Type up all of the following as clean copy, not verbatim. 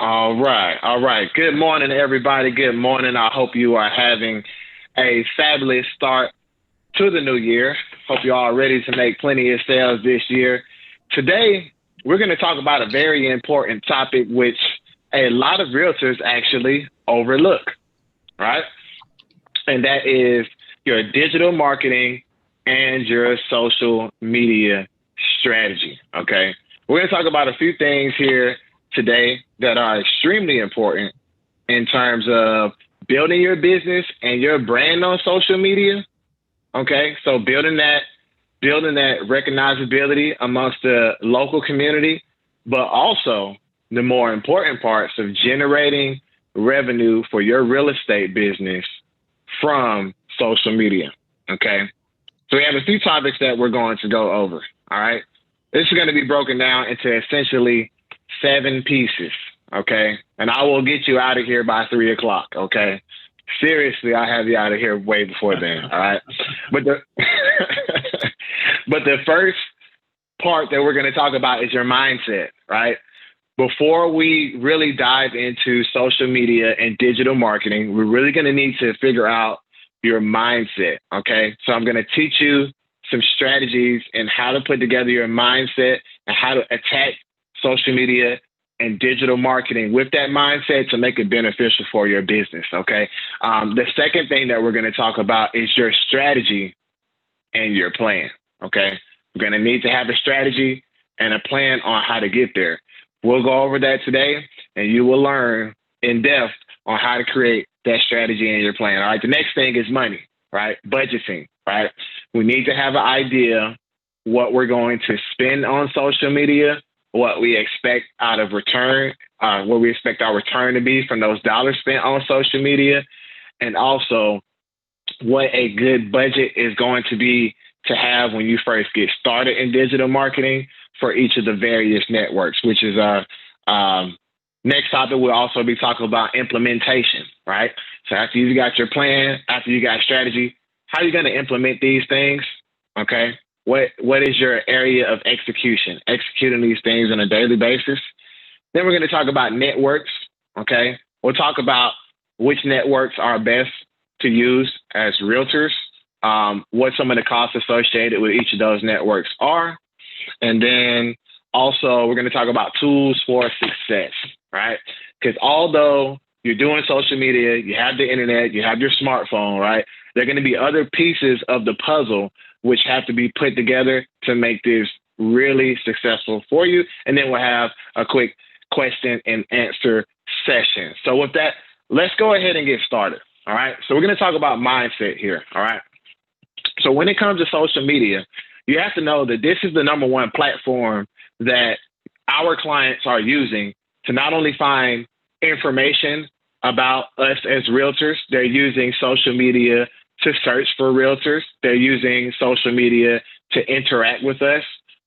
All right. All right. Good morning, everybody. Good morning. I hope you are having a fabulous start to the new year. Hope you're all ready to make plenty of sales this year. Today, we're going to talk about a very important topic, which a lot of realtors actually overlook, right? And that is your digital marketing and your social media strategy. Okay. We're going to talk about a few things here today that are extremely important in terms of building your business and your brand on social media. Okay. So building that recognizability amongst the local community, but also the more important parts of generating revenue for your real estate business from social media. Okay. So we have a few topics that we're going to go over. All right. This is going to be broken down into essentially 7 pieces. Okay. And I will get you out of here by 3:00. Okay. Seriously, I'll have you out of here way before then. All right. But the first part that we're going to talk about is your mindset, right? Before we really dive into social media and digital marketing, we're really going to need to figure out your mindset. Okay. So I'm going to teach you some strategies and how to put together your mindset and how to attack social media and digital marketing with that mindset to make it beneficial for your business. Okay. The second thing that we're going to talk about is your strategy and your plan. Okay. We're going to need to have a strategy and a plan on how to get there. We'll go over that today, and you will learn in depth on how to create that strategy and your plan. All right. The next thing is money, right? Budgeting, right? We need to have an idea what we're going to spend on social media, what we expect out of return, what we expect our return to be from those dollars spent on social media, and also what a good budget is going to be to have when you first get started in digital marketing for each of the various networks, which is our next topic. We'll also be talking about implementation, right? So after you got your plan, after you got strategy, how are you going to implement these things? Okay. What is your area of executing these things on a daily basis? Then we're going to talk about networks. Okay. We'll talk about which networks are best to use as realtors, what some of the costs associated with each of those networks are. And then also we're going to talk about tools for success, right? Because although you're doing social media, you have the internet, you have your smartphone, right? There are going to be other pieces of the puzzle which have to be put together to make this really successful for you. And then we'll have a quick question and answer session. So with that, let's go ahead and get started. All right. So we're going to talk about mindset here. All right. So when it comes to social media, you have to know that this is the number one platform that our clients are using to not only find information about us as realtors, they're using social media to search for realtors. They're using social media to interact with us.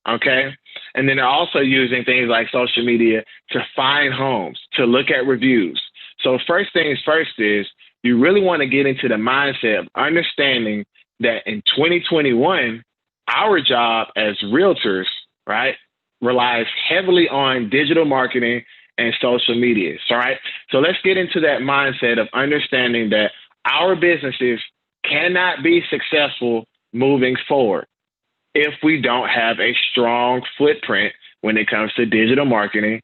Okay. And then they're also using things like social media to find homes, to look at reviews. So first things first is you really want to get into the mindset of understanding that in 2021, our job as realtors, right, relies heavily on digital marketing and social media. All right. So let's get into that mindset of understanding that our businesses cannot be successful moving forward if we don't have a strong footprint when it comes to digital marketing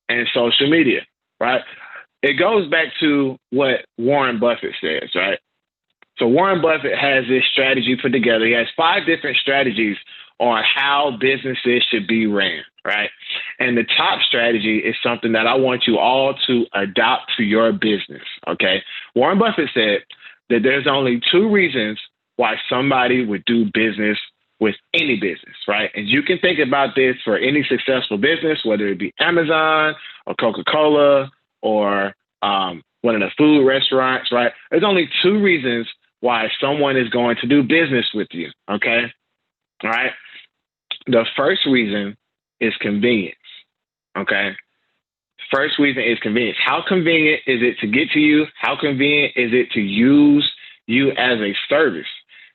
and social media, right? It goes back to what Warren Buffett says, right? So Warren Buffett has this strategy put together. He has 5 different strategies on how businesses should be ran, right? And the top strategy is something that I want you all to adopt to your business, okay? Warren Buffett said that there's only 2 reasons why somebody would do business with any business, right? And you can think about this for any successful business, whether it be Amazon or Coca-Cola or one of the food restaurants, right? There's only 2 reasons why someone is going to do business with you, okay? All right? The first reason is convenience, okay? First reason is convenience. How convenient is it to get to you? How convenient is it to use you as a service?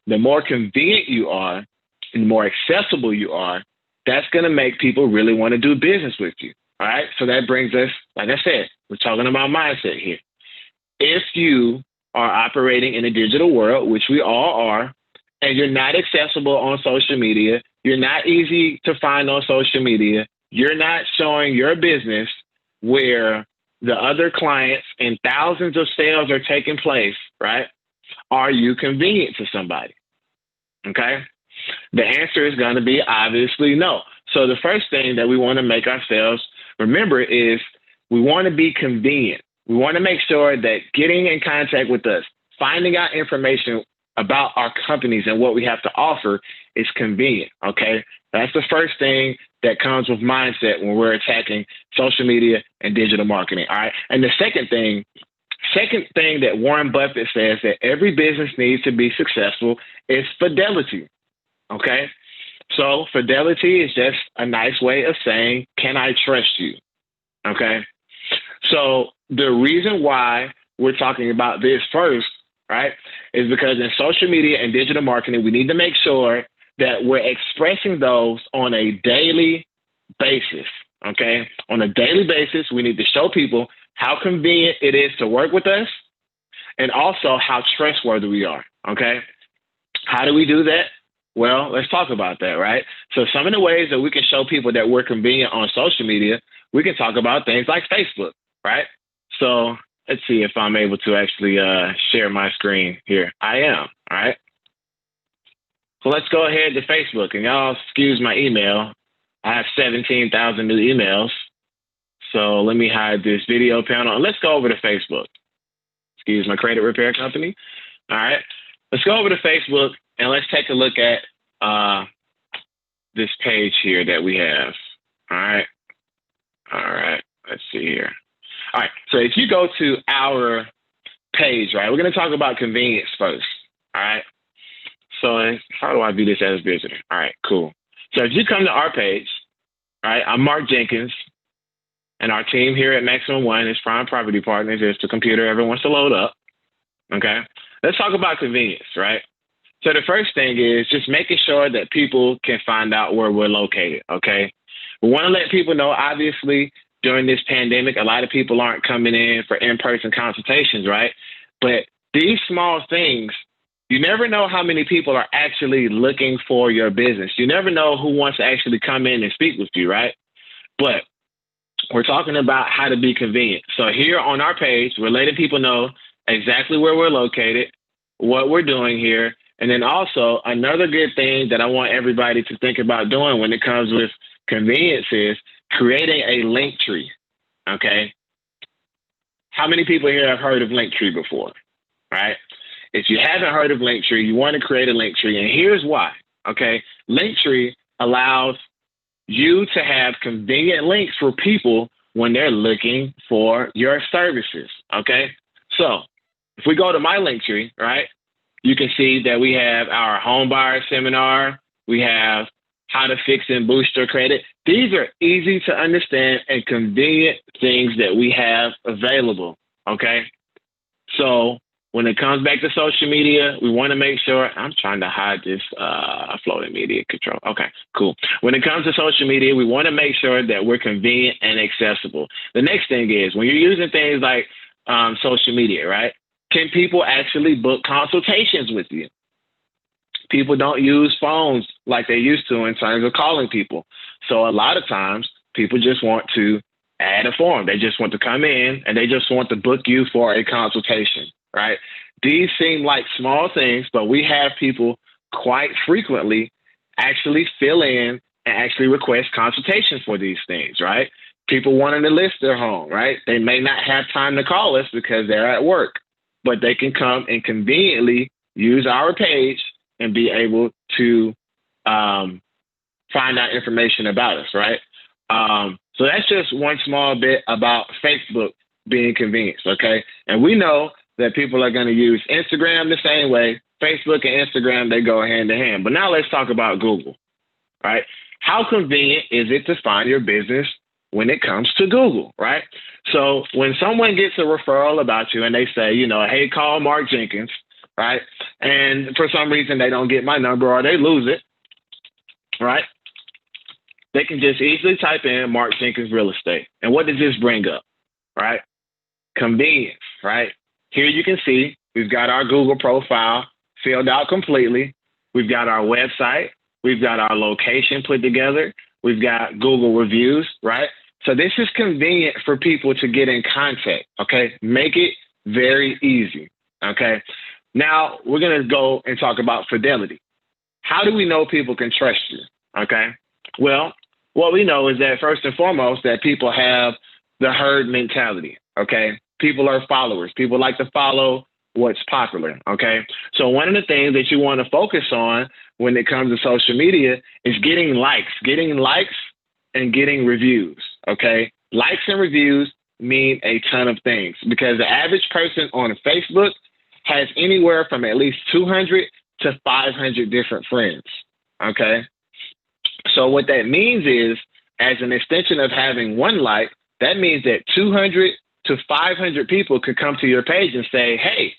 The more convenient you are and the more accessible you are, that's going to make people really want to do business with you. All right. So that brings us, like I said, we're talking about mindset here. If you are operating in a digital world, which we all are, and you're not accessible on social media, you're not easy to find on social media, you're not showing your business where the other clients and thousands of sales are taking place, right? Are you convenient to somebody? Okay. The answer is going to be obviously no. So the first thing that we want to make ourselves remember is we want to be convenient. We want to make sure that getting in contact with us, finding out information about our companies and what we have to offer is convenient. Okay. That's the first thing that comes with mindset when we're attacking social media and digital marketing. All right. And the second thing that Warren Buffett says that every business needs to be successful is fidelity. Okay. So fidelity is just a nice way of saying, can I trust you? Okay. So the reason why we're talking about this first, right, is because in social media and digital marketing, we need to make sure that we're expressing those on a daily basis. Okay. On a daily basis, we need to show people how convenient it is to work with us and also how trustworthy we are. Okay. How do we do that? Well, let's talk about that, right? So some of the ways that we can show people that we're convenient on social media, we can talk about things like Facebook, right? So let's see if I'm able to actually share my screen here. I am, all right? So let's go ahead to Facebook, and y'all excuse my email. I have 17,000 new emails. So let me hide this video panel, and let's go over to Facebook. Excuse my credit repair company. All right, let's go over to Facebook. And let's take a look at this page here that we have. All right. Let's see here. All right. So if you go to our page, right, we're going to talk about convenience first. All right. So how do I view this as a visitor? All right, cool. So if you come to our page, all right, I'm Mark Jenkins, and our team here at Maximum One is Prime Property Partners. Is the computer ever wants to load up. Okay. Let's talk about convenience, right? So the first thing is just making sure that people can find out where we're located, okay? We want to let people know, obviously, during this pandemic, a lot of people aren't coming in for in-person consultations, right? But these small things, you never know how many people are actually looking for your business. You never know who wants to actually come in and speak with you, right? But we're talking about how to be convenient. So here on our page, we're letting people know exactly where we're located, what we're doing here. And then also another good thing that I want everybody to think about doing when it comes with convenience is creating a link tree. Okay. How many people here have heard of Linktree before? Right? If you haven't heard of Linktree, you want to create a link tree. And here's why. Okay. Linktree allows you to have convenient links for people when they're looking for your services. Okay. So if we go to my Linktree, right, you can see that we have our home buyer seminar. We have how to fix and boost your credit. These are easy to understand and convenient things that we have available. Okay. So when it comes back to social media, we want to make sure I'm trying to hide this floating media control. Okay, cool. When it comes to social media, we want to make sure that we're convenient and accessible. The next thing is when you're using things like social media, right? Can people actually book consultations with you? People don't use phones like they used to in terms of calling people. So a lot of times people just want to add a form. They just want to come in and they just want to book you for a consultation, right? These seem like small things, but we have people quite frequently actually fill in and actually request consultations for these things, right? People wanting to list their home, right? They may not have time to call us because they're at work, but they can come and conveniently use our page and be able to find out information about us, right? So that's just one small bit about Facebook being convenient, okay? And we know that people are going to use Instagram the same way. Facebook and Instagram, they go hand in hand. But now let's talk about Google, right? How convenient is it to find your business when it comes to Google, right? So when someone gets a referral about you and they say, you know, hey, call Mark Jenkins, right? And for some reason they don't get my number or they lose it, right? they can just easily type in Mark Jenkins Real Estate. And what does this bring up, right? Convenience, right? Here you can see we've got our Google profile filled out completely. We've got our website. We've got our location put together. We've got Google reviews, right? So this is convenient for people to get in contact, okay? Make it very easy, okay? Now we're going to go and talk about fidelity. How do we know people can trust you, okay? Well, what we know is that first and foremost, that people have the herd mentality, okay? People are followers. People like to follow what's popular, okay? So one of the things that you want to focus on when it comes to social media is getting likes and getting reviews, okay? Likes and reviews mean a ton of things because the average person on Facebook has anywhere from at least 200 to 500 different friends, okay? So what that means is, as an extension of having one like, that means that 200 to 500 people could come to your page and say, hey,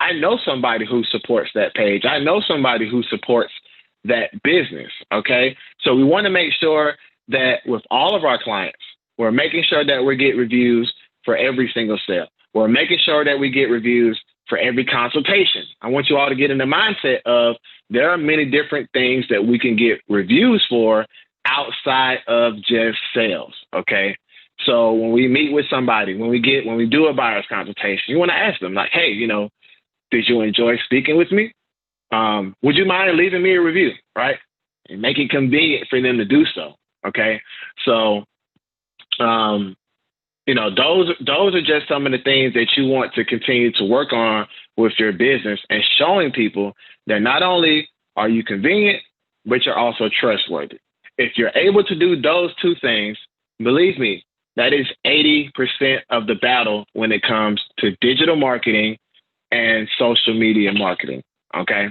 I know somebody who supports that page. I know somebody who supports that business, okay? So we want to make sure that with all of our clients, we're making sure that we get reviews for every single sale. We're making sure that we get reviews for every consultation. I want you all to get in the mindset of there are many different things that we can get reviews for outside of just sales, okay? So when we meet with somebody, when we do a buyer's consultation, you want to ask them like, hey, did you enjoy speaking with me? Would you mind leaving me a review, right? And make it convenient for them to do so, okay? So, those are just some of the things that you want to continue to work on with your business and showing people that not only are you convenient, but you're also trustworthy. If you're able to do those two things, believe me, that is 80% of the battle when it comes to digital marketing and social media marketing, okay?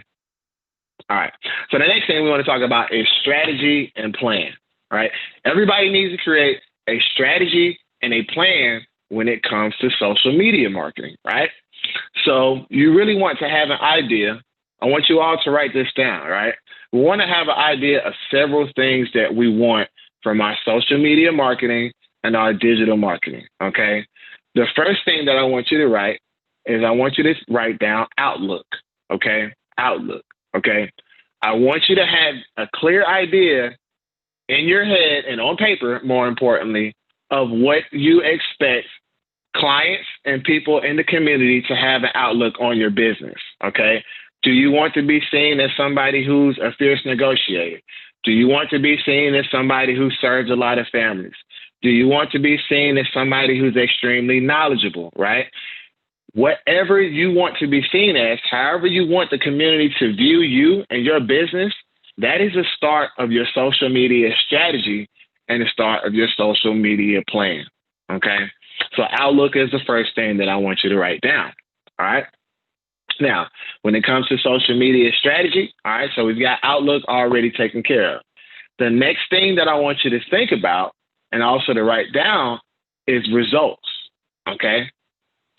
All right. So the next thing we want to talk about is strategy and plan, right? Everybody needs to create a strategy and a plan when it comes to social media marketing, right? So you really want to have an idea. I want you all to write this down, right? We want to have an idea of several things that we want from our social media marketing and our digital marketing, okay? The first thing that I want you to write is I want you to write down Outlook, okay? Outlook, okay? I want you to have a clear idea in your head and on paper, more importantly, of what you expect clients and people in the community to have an outlook on your business, okay? Do you want to be seen as somebody who's a fierce negotiator? Do you want to be seen as somebody who serves a lot of families? Do you want to be seen as somebody who's extremely knowledgeable, right? Whatever you want to be seen as, however you want the community to view you and your business, that is the start of your social media strategy and the start of your social media plan, okay? So Outlook is the first thing that I want you to write down, all right? Now, when it comes to social media strategy, all right, so we've got Outlook already taken care of. The next thing that I want you to think about and also to write down is results, okay?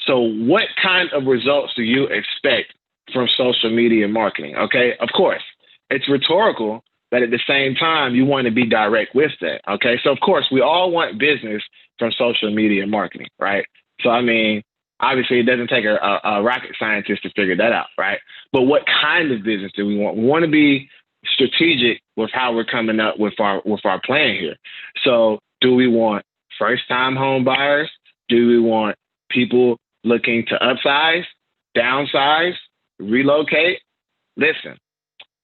So what kind of results do you expect from social media marketing, okay? Of course, it's rhetorical, but at the same time, you want to be direct with that, okay? So, of course, we all want business from social media marketing, right? So, I mean, obviously, it doesn't take a rocket scientist to figure that out, right? But what kind of business do we want? We want to be strategic with how we're coming up with our plan here. So, do we want first-time home buyers? Do we want people looking to upsize, downsize, relocate? Listen,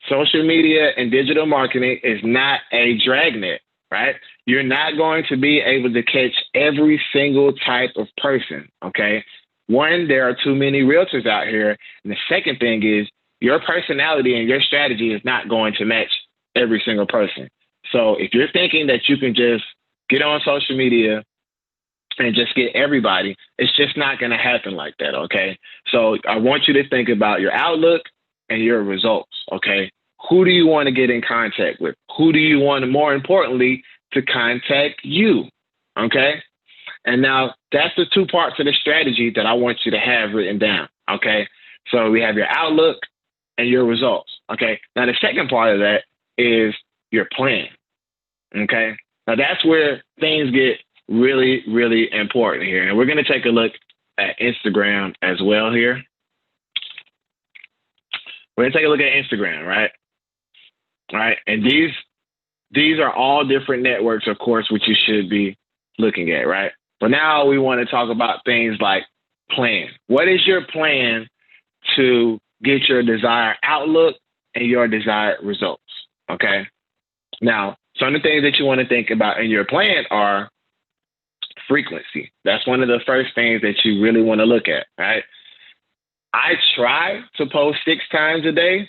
social media and digital marketing is not a dragnet, right? You're not going to be able to catch every single type of person, okay? One, there are too many realtors out here. And the second thing is your personality and your strategy is not going to match every single person. So if you're thinking that you can just get on social media and just get everybody, it's just not going to happen like that, okay? So I want you to think about your outlook and your results, okay? Who do you want to get in contact with? Who do you want, more importantly, to contact you, okay? And now that's the two parts of the strategy that I want you to have written down, okay? So we have your outlook and your results, okay? Now the second part of that is your plan, Okay. Now that's where things get really, really important here. And we're going to take a look at Instagram as well here. We're going to take a look at Instagram, right? All right. And these are all different networks, of course, which you should be looking at, right? But now we want to talk about things like plan. What is your plan to get your desired outlook and your desired results? Okay. Now, some of the things that you want to think about in your plan are frequency. That's one of the first things that you really want to look at, right? I try to post 6 times a day.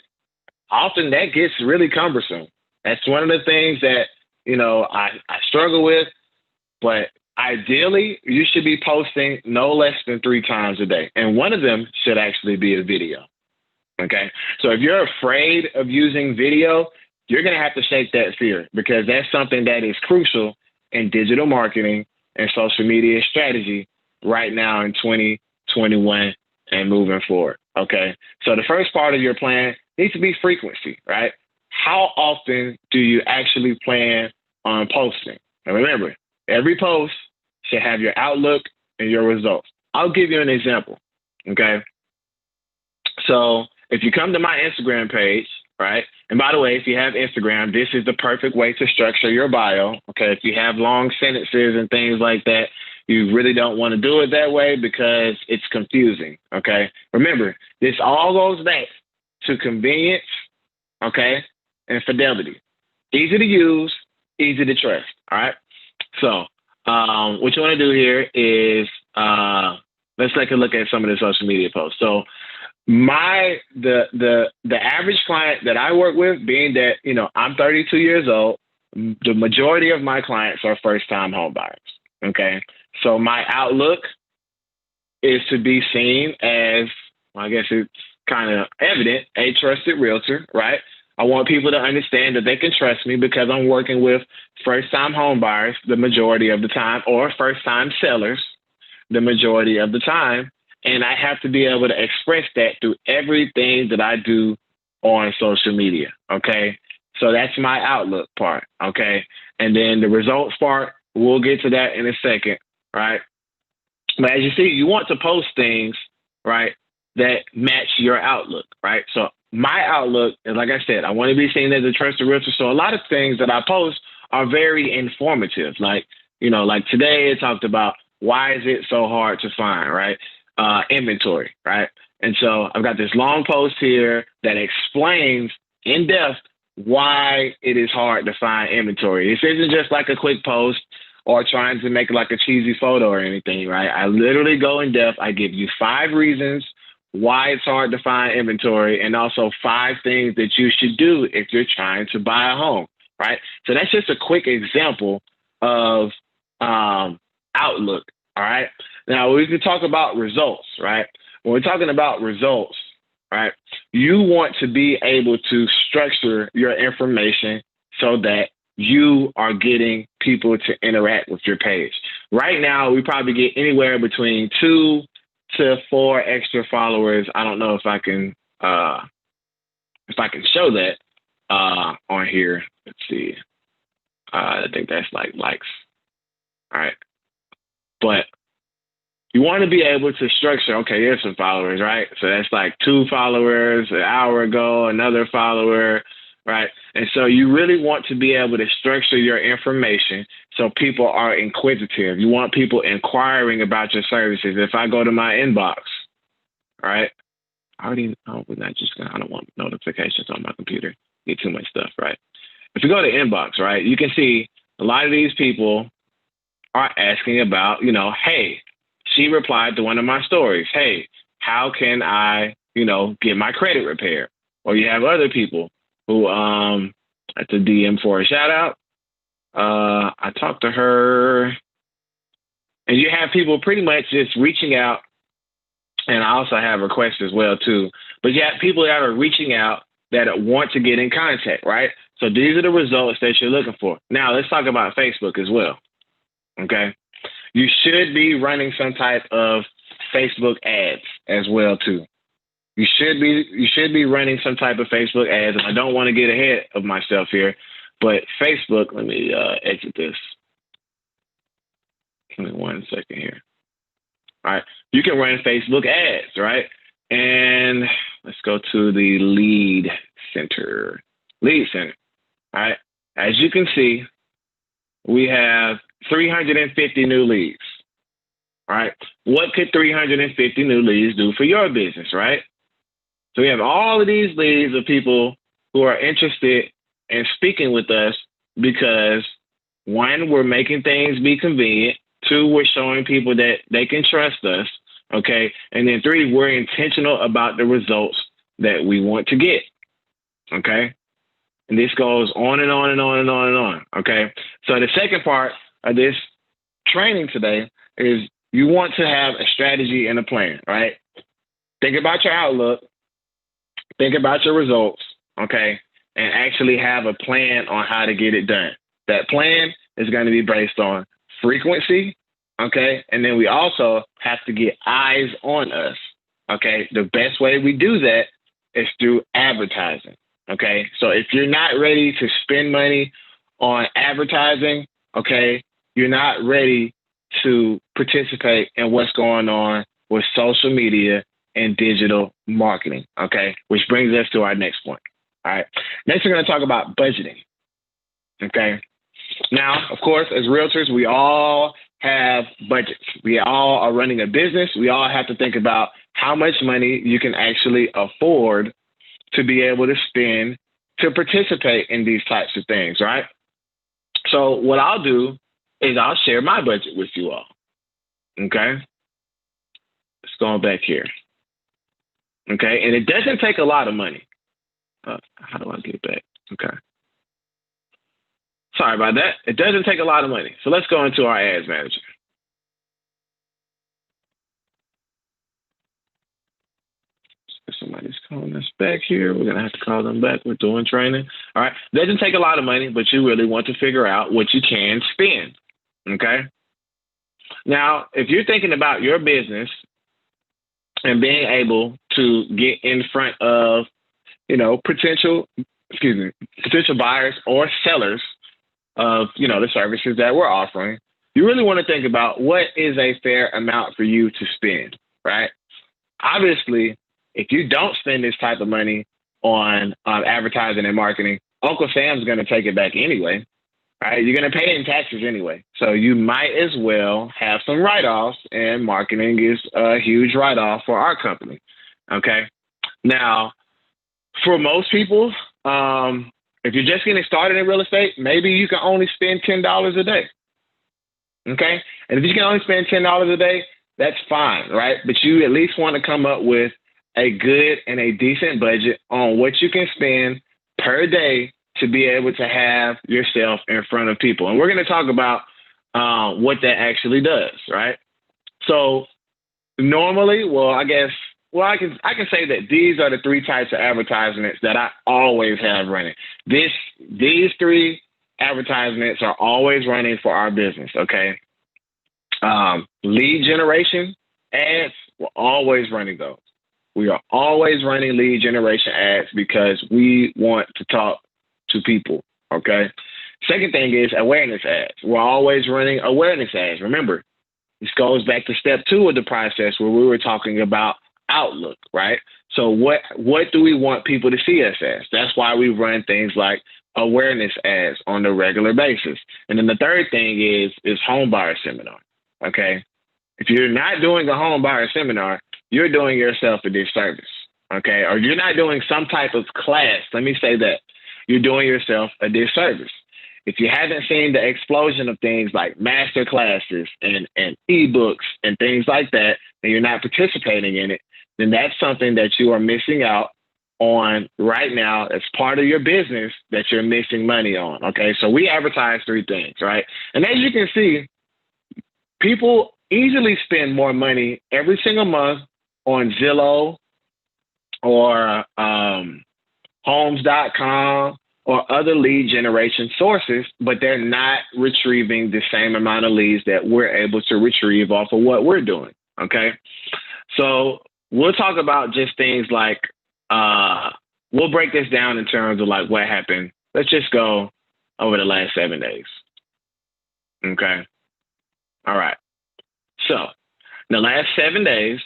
Often that gets really cumbersome. That's one of the things that, I struggle with, but ideally you should be posting no less than 3 times a day. And one of them should actually be a video. Okay. So if you're afraid of using video, you're going to have to shake that fear, because that's something that is crucial in digital marketing and social media strategy right now in 2021 and moving forward. Okay. So the first part of your plan needs to be frequency, right? How often do you actually plan on posting? And remember, every post should have your outlook and your results. I'll give you an example. Okay. So if you come to my Instagram page, right? And by the way, if you have Instagram, this is the perfect way to structure your bio. Okay. If you have long sentences and things like that, you really don't want to do it that way because it's confusing. Okay. Remember, this all goes back to convenience. Okay. And fidelity. Easy to use, easy to trust. All right. So what you want to do here is let's take a look at some of the social media posts. So the average client that I work with, being that, I'm 32 years old, the majority of my clients are first-time home buyers. Okay. So my outlook is to be seen as, well, I guess it's kind of evident, a trusted realtor, right? I want people to understand that they can trust me because I'm working with first-time home buyers the majority of the time, or first-time sellers the majority of the time. And I have to be able to express that through everything that I do on social media. Okay. So that's my outlook part. Okay. And then the results part, we'll get to that in a second. Right. But as you see, you want to post things, right, that match your outlook. Right. So my outlook, and like I said, I want to be seen as a trusted realtor. So a lot of things that I post are very informative. Like today it talked about why is it so hard to find, right? Inventory, right? And so I've got this long post here that explains in depth why it is hard to find inventory. This isn't just like a quick post or trying to make like a cheesy photo or anything, right? I literally go in depth. I give you 5 reasons why it's hard to find inventory, and also 5 things that you should do if you're trying to buy a home, right? So that's just a quick example of outlook, all right? Now, we can talk about results, right? When we're talking about results, right, you want to be able to structure your information so that you are getting people to interact with your page. Right now, we probably get anywhere between 2 to 4 extra followers. I don't know if I can show that on here. Let's see. I think that's like likes. All right. But you want to be able to structure, okay, here's some followers, right? So that's like 2 followers an hour ago, another follower, right? And so you really want to be able to structure your information so people are inquisitive. You want people inquiring about your services. If I go to my inbox, right? I don't want notifications on my computer. Get too much stuff, right? If you go to inbox, right, you can see a lot of these people are asking about, hey, she replied to one of my stories. Hey, how can I, get my credit repaired? Or you have other people who, at the DM for a shout out. I talked to her, and you have people pretty much just reaching out. And I also have requests as well too, but you have people that are reaching out that want to get in contact, right? So these are the results that you're looking for. Now let's talk about Facebook as well. Okay. You should be running some type of Facebook ads as well too. You should be running some type of Facebook ads. And I don't want to get ahead of myself here, But Facebook, let me exit this. Give me 1 second here. All right. You can run Facebook ads, right? And let's go to the lead center. Lead center. All right. As you can see, we have 350 new leads. All right. What could 350 new leads do for your business, right? So we have all of these leads of people who are interested in speaking with us because, one, we're making things be convenient. Two, we're showing people that they can trust us. Okay. And then three, we're intentional about the results that we want to get. Okay. And this goes on and on and on and on and on. Okay. So the second part of this training today is you want to have a strategy and a plan, right? Think about your outlook, think about your results, okay, and actually have a plan on how to get it done. That plan is going to be based on frequency, okay, and then we also have to get eyes on us, okay? The best way we do that is through advertising, okay? So if you're not ready to spend money on advertising, okay, you're not ready to participate in what's going on with social media and digital marketing, okay? Which brings us to our next point, all right? Next, we're going to talk about budgeting, okay? Now, of course, as realtors, we all have budgets. We all are running a business. We all have to think about how much money you can actually afford to be able to spend to participate in these types of things, right? So what I'll do is I'll share my budget with you all, okay? Let's go back here, okay? And it doesn't take a lot of money. How do I get back? Okay. Sorry about that. It doesn't take a lot of money. So let's go into our ads manager. Somebody's calling us back here. We're going to have to call them back. We're doing training. All right. Doesn't take a lot of money, but you really want to figure out what you can spend. Okay. Now, if you're thinking about your business and being able to get in front of, potential buyers or sellers of, the services that we're offering, you really want to think about what is a fair amount for you to spend, right? Obviously, if you don't spend this type of money on advertising and marketing, Uncle Sam's going to take it back anyway, right? You're going to pay in taxes anyway. So you might as well have some write-offs, and marketing is a huge write-off for our company, okay? Now, for most people, if you're just getting started in real estate, maybe you can only spend $10 a day, okay? And if you can only spend $10 a day, that's fine, right? But you at least want to come up with a good and a decent budget on what you can spend per day to be able to have yourself in front of people. And we're going to talk about what that actually does, right? So normally, I can say that these are the three types of advertisements that I always have running. These three advertisements are always running for our business, okay? Lead generation ads, we're always running those. We are always running lead generation ads because we want to talk to people, okay? Second thing is awareness ads. We're always running awareness ads. Remember, this goes back to step 2 of the process where we were talking about outlook, right? So what do we want people to see us as? That's why we run things like awareness ads on a regular basis. And then the third thing is home buyer seminar, okay? If you're not doing a home buyer seminar, you're doing yourself a disservice, okay? Or you're not doing some type of class. Let me say that. You're doing yourself a disservice. If you haven't seen the explosion of things like master classes and ebooks and things like that, and you're not participating in it, then that's something that you are missing out on right now as part of your business that you're missing money on, okay? So we advertise 3 things, right? And as you can see, people easily spend more money every single month on Zillow or homes.com or other lead generation sources, but they're not retrieving the same amount of leads that we're able to retrieve off of what we're doing, okay? So we'll talk about just things like, we'll break this down in terms of like what happened. Let's just go over the last 7 days. Okay. All right. So the last 7 days,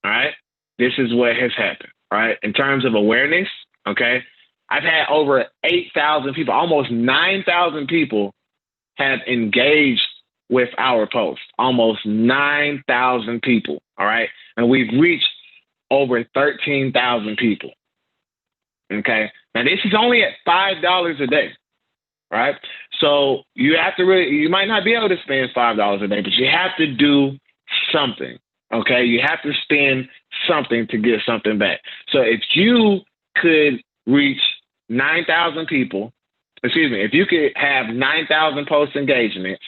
all right, this is what has happened, all right? In terms of awareness, okay, I've had over 8,000 people, almost 9,000 people have engaged with our post, almost 9,000 people, all right? And we've reached over 13,000 people, okay? Now, this is only at $5 a day, right? So you have to really, you might not be able to spend $5 a day, but you have to do something, okay? You have to spend something to get something back. So if you could reach 9,000 people, if you could have 9,000 post engagements,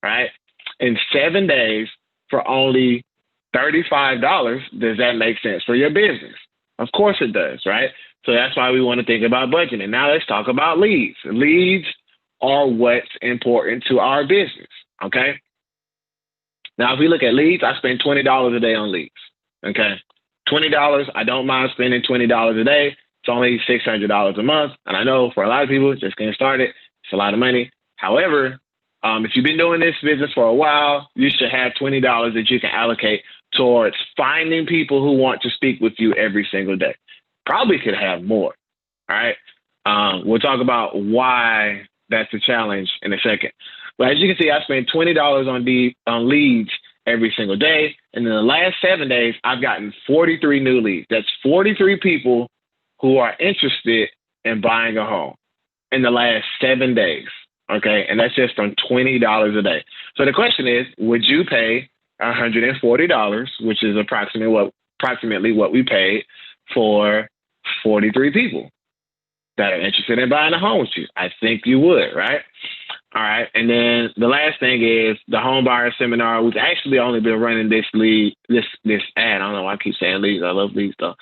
right, in 7 days for only $35, does that make sense for your business? Of course it does, right? So that's why we want to think about budgeting. Now let's talk about leads. Leads are what's important to our business, okay? Now, if we look at leads, I spend $20 a day on leads, okay? $20, I don't mind spending $20 a day. It's only $600 a month. And I know for a lot of people just getting started, it's a lot of money. However, if you've been doing this business for a while, you should have $20 that you can allocate towards finding people who want to speak with you every single day. Probably could have more, all right? We'll talk about why that's a challenge in a second. But as you can see, I spend $20 on leads every single day. And in the last 7 days, I've gotten 43 new leads. That's 43 people who are interested in buying a home in the last 7 days. Okay. And that's just from $20 a day. So the question is, would you pay $140, which is approximately what we paid for 43 people that are interested in buying a home with you? I think you would, right? All right. And then the last thing is the home buyer seminar. We've actually only been running this ad. I don't know why I keep saying leads. I love leads though.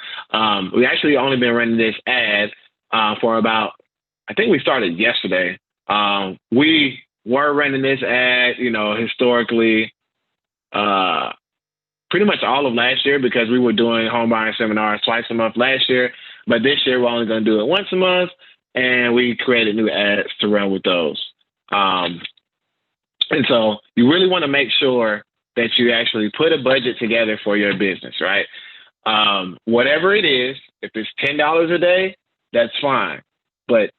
We actually only been running this ad for about, I think we started yesterday. We were running this ad, historically, pretty much all of last year because we were doing home buying seminars twice a month last year. But this year we're only going to do it once a month, and we created new ads to run with those. And so you really want to make sure that you actually put a budget together for your business, right? Whatever it is, if it's $10 a day, that's fine. But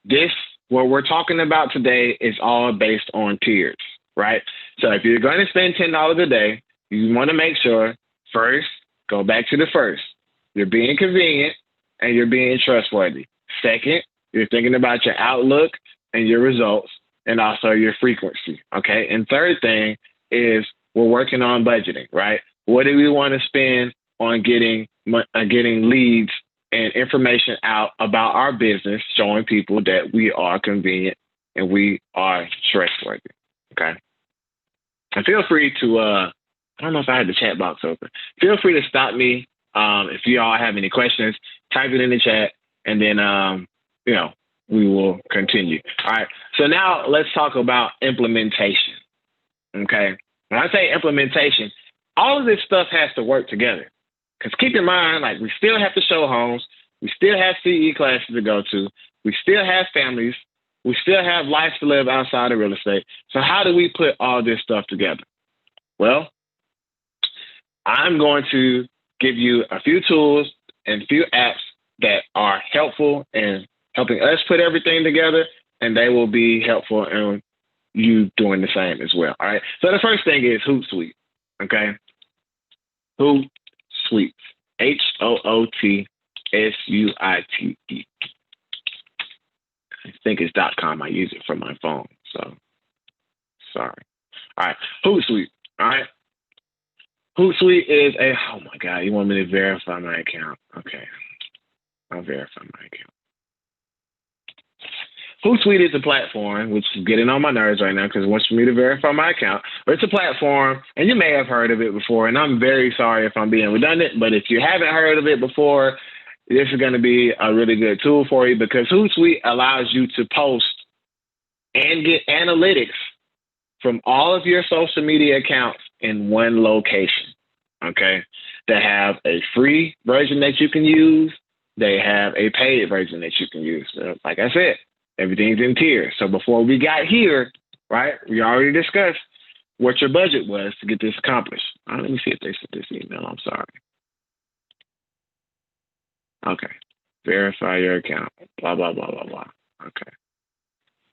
what we're talking about today is all based on tiers, right? So if you're going to spend $10 a day, you want to make sure first, go back to the first. You're being convenient and you're being trustworthy. Second, you're thinking about your outlook and your results and also your frequency, okay? And third thing is we're working on budgeting, right? What do we want to spend on getting leads and information out about our business, showing people that we are convenient and we are trustworthy, okay? And feel free to, I don't know if I had the chat box open. Feel free to stop me if you all have any questions. Type it in the chat, and then, we will continue. All right. So now let's talk about implementation. Okay. When I say implementation, all of this stuff has to work together. Because keep in mind, like, we still have to show homes. We still have CE classes to go to. We still have families. We still have life to live outside of real estate. So how do we put all this stuff together? Well, I'm going to give you a few tools and a few apps that are helpful in helping us put everything together, and they will be helpful in you doing the same as well. All right. So the first thing is Hootsuite. Okay. Hootsuite. HOOTSUITE. I think it's .com. I use it for my phone. So sorry. All right. Hootsuite. All right. Hootsuite is oh my God, you want me to verify my account? Okay. I'll verify my account. Hootsuite is a platform, which is getting on my nerves right now because it wants me to verify my account. But it's a platform, and you may have heard of it before, and I'm very sorry if I'm being redundant, but if you haven't heard of it before, this is going to be a really good tool for you because Hootsuite allows you to post and get analytics from all of your social media accounts in one location, okay? They have a free version that you can use. They have a paid version that you can use. Like I said, Everything's in tiers. So before we got here, right, we already discussed what your budget was to get this accomplished. Let me see if they sent this email. I'm sorry. Okay. Verify your account. Blah, blah, blah, blah, blah. Okay.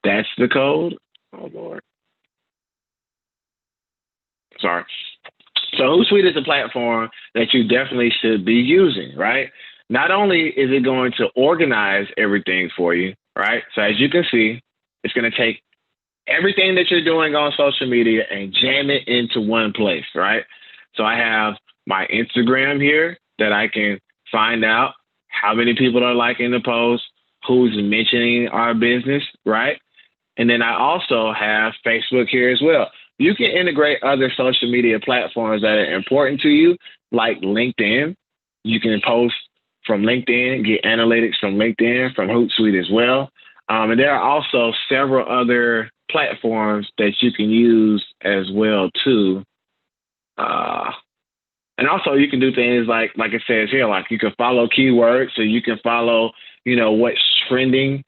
That's the code. Oh, Lord. Sorry. So Hootsuite is a platform that you definitely should be using, right? Not only is it going to organize everything for you, right? So as you can see, it's going to take everything that you're doing on social media and jam it into one place, right? So I have my Instagram here that I can find out how many people are liking the post, who's mentioning our business, right? And then I also have Facebook here as well. You can integrate other social media platforms that are important to you, like LinkedIn. You can post from LinkedIn, get analytics from LinkedIn, from Hootsuite as well. And there are also several other platforms that you can use as well too. And also you can do things like it says here, like you can follow keywords, so you can follow, what's trending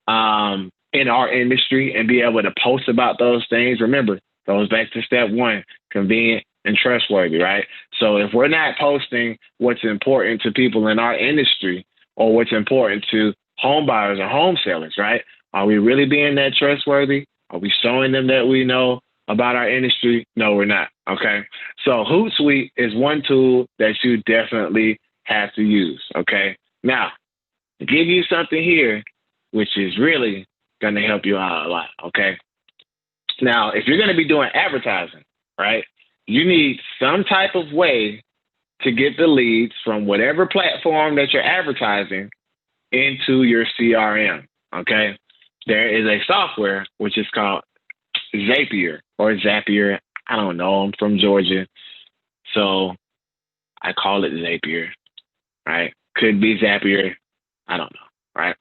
in our industry and be able to post about those things. Remember, goes back to step one, convenient and trustworthy, right? So if we're not posting what's important to people in our industry or what's important to home buyers or home sellers, right? Are we really being that trustworthy? Are we showing them that we know about our industry? No, we're not. Okay. So Hootsuite is one tool that you definitely have to use. Okay. Now, to give you something here, which is really going to help you out a lot. Okay. Now, if you're going to be doing advertising, right, you need some type of way to get the leads from whatever platform that you're advertising into your CRM. Okay. There is a software which is called Zapier or Zapier. I don't know. I'm from Georgia, so I call it Zapier, right? Could be Zapier. I don't know, right?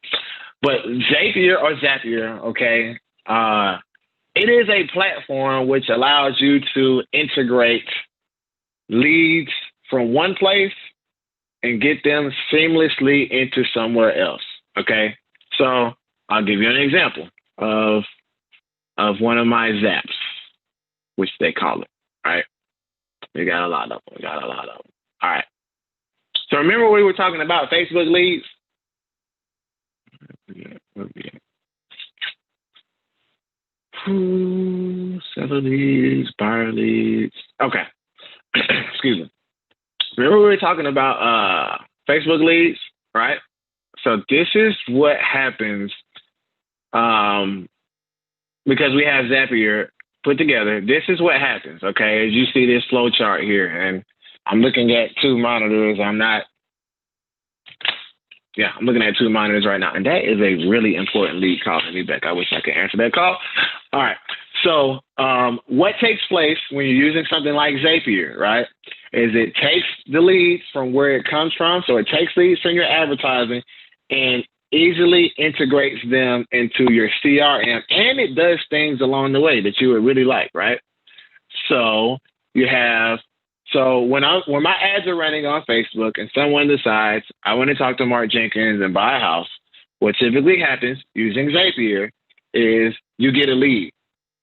But Zapier or Zapier, okay, it is a platform which allows you to integrate leads from one place and get them seamlessly into somewhere else, okay? So I'll give you an example of one of my zaps, which they call it, right? We got a lot of them. All right. So remember we were talking about Facebook leads? Seller leads, buyer leads. Okay. Excuse me. Remember we were talking about Facebook leads, right? So this is what happens because we have Zapier put together. This is what happens, okay? As you see this flow chart here, and I'm looking at two monitors. I'm looking at two monitors right now, and that is a really important lead calling me back. I wish I could answer that call. All right. So what takes place when you're using something like Zapier, right, is it takes the leads from where it comes from. So it takes leads from your advertising and easily integrates them into your CRM, and it does things along the way that you would really like, right? So when my ads are running on Facebook and someone decides I want to talk to Mark Jenkins and buy a house, what typically happens using Zapier is you get a lead,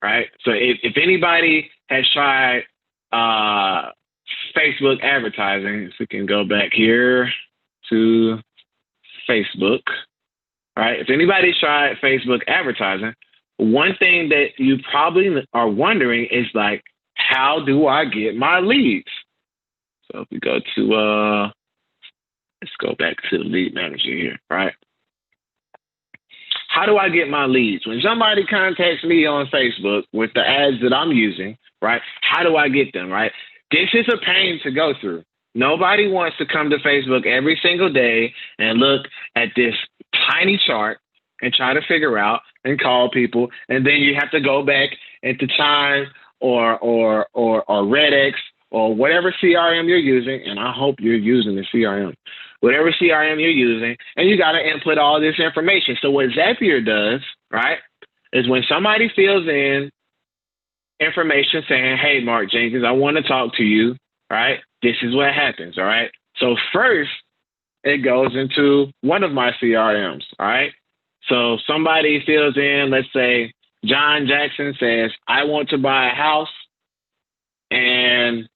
right? So if anybody has tried Facebook advertising, if we can go back here to Facebook, right? If anybody's tried Facebook advertising, one thing that you probably are wondering is like, how do I get my leads? So if we go to, let's go back to the lead manager here, right? How do I get my leads? When somebody contacts me on Facebook with the ads that I'm using, right? How do I get them, right? This is a pain to go through. Nobody wants to come to Facebook every single day and look at this tiny chart and try to figure out and call people. And then you have to go back into Chime or Redx or whatever CRM you're using. And I hope you're using the CRM, whatever CRM you're using, and you got to input all this information. So what Zapier does, right, is when somebody fills in information saying, hey, Mark Jenkins, I want to talk to you, right? This is what happens, all right? So first, it goes into one of my CRMs, all right? So somebody fills in, let's say John Jackson says, I want to buy a house, and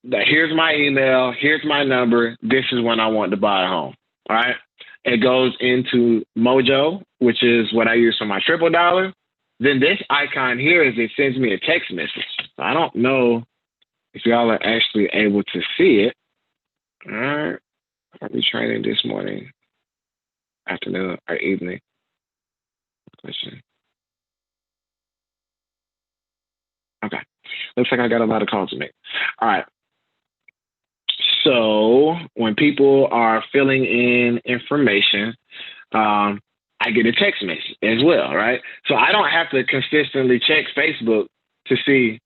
here's my email, here's my number, this is when I want to buy a home. All right. It goes into Mojo, which is what I use for my triple dollar. Then this icon here is it sends me a text message. I don't know if y'all are actually able to see it. All right. I'll be training this morning, afternoon, or evening. Question. Okay. Looks like I got a lot of calls to make. All right. So when people are filling in information, I get a text message as well, right? So I don't have to consistently check Facebook to see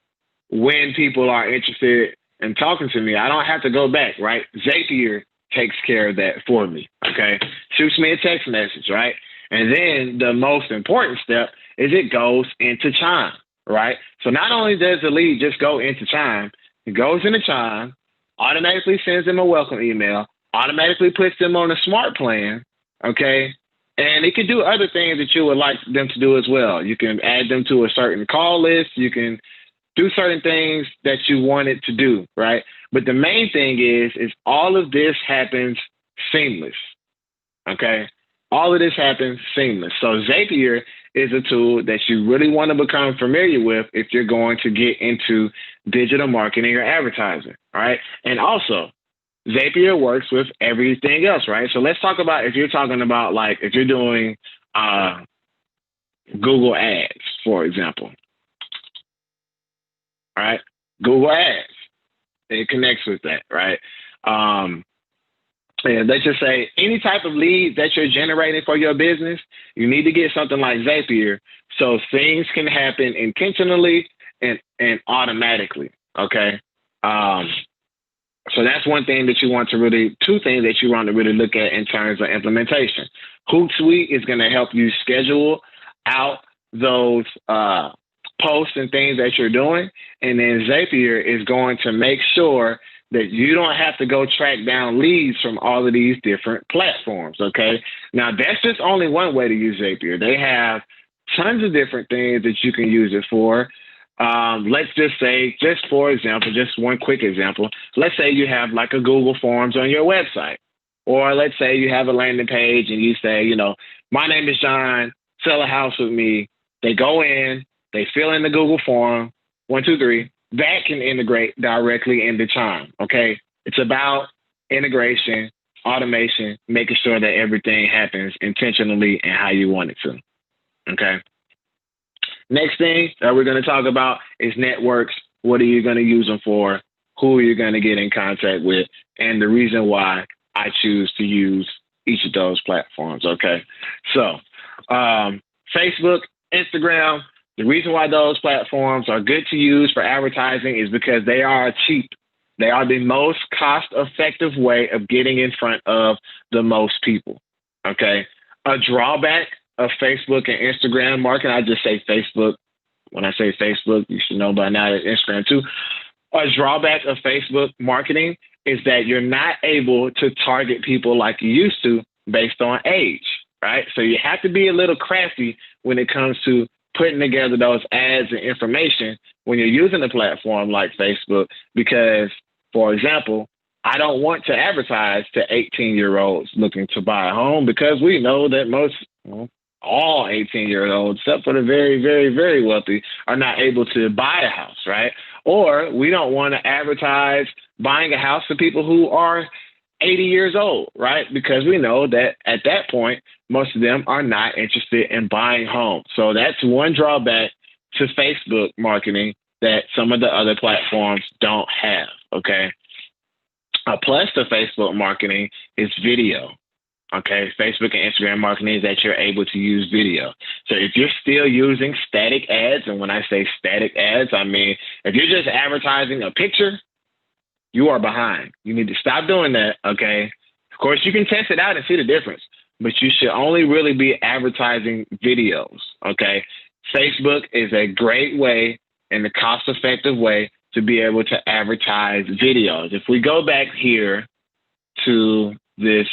when people are interested in talking to me. I don't have to go back, right? Zapier takes care of that for me, okay? Shoots me a text message, right? And then the most important step is it goes into Chime, right? So not only does the lead just go into Chime, it goes into Chime, automatically sends them a welcome email, automatically puts them on a smart plan, okay? And it can do other things that you would like them to do as well. You can add them to a certain call list. You can do certain things that you want it to do, right? But the main thing is all of this happens seamless, okay? All of this happens seamless. So Zapier is a tool that you really want to become familiar with if you're going to get into digital marketing or advertising, all right? And also, Zapier works with everything else, right? So let's talk about if you're talking about like if you're doing Google Ads, for example. All right, Google Ads, it connects with that, right? And let's just say any type of lead that you're generating for your business, you need to get something like Zapier so things can happen intentionally and automatically, okay? So that's one thing that you want to really, two things that you want to really look at in terms of implementation. Hootsuite is going to help you schedule out those posts and things that you're doing. And then Zapier is going to make sure that you don't have to go track down leads from all of these different platforms, okay? Now, that's just only one way to use Zapier. They have tons of different things that you can use it for. Let's just say, just for example, just one quick example, let's say you have like a Google Forms on your website, or let's say you have a landing page and you say, you know, my name is John, sell a house with me. They go in, they fill in the Google form, 1, 2, 3, that can integrate directly into Chime, okay? It's about integration, automation, making sure that everything happens intentionally and how you want it to, okay? Next thing that we're going to talk about is networks. What are you going to use them for? Who are you going to get in contact with? And the reason why I choose to use each of those platforms, okay? So Facebook, Instagram, the reason why those platforms are good to use for advertising is because they are cheap. They are the most cost-effective way of getting in front of the most people, okay? A drawback of Facebook and Instagram marketing, I just say Facebook. When I say Facebook, you should know by now that Instagram too. A drawback of Facebook marketing is that you're not able to target people like you used to based on age, right? So you have to be a little crafty when it comes to putting together those ads and information when you're using a platform like Facebook, because, for example, I don't want to advertise to 18-year-olds looking to buy a home because we know that most, all 18-year-olds, except for the very, very, very wealthy, are not able to buy a house, right? Or we don't want to advertise buying a house to people who are 80 years old, right? Because we know that at that point, most of them are not interested in buying homes. So that's one drawback to Facebook marketing that some of the other platforms don't have, okay? A plus to Facebook marketing is video. Okay, Facebook and Instagram marketing is that you're able to use video. So if you're still using static ads, and when I say static ads, I mean, if you're just advertising a picture, you are behind. You need to stop doing that, okay? Of course, you can test it out and see the difference, but you should only really be advertising videos, okay? Facebook is a great way and a cost-effective way to be able to advertise videos. If we go back here to this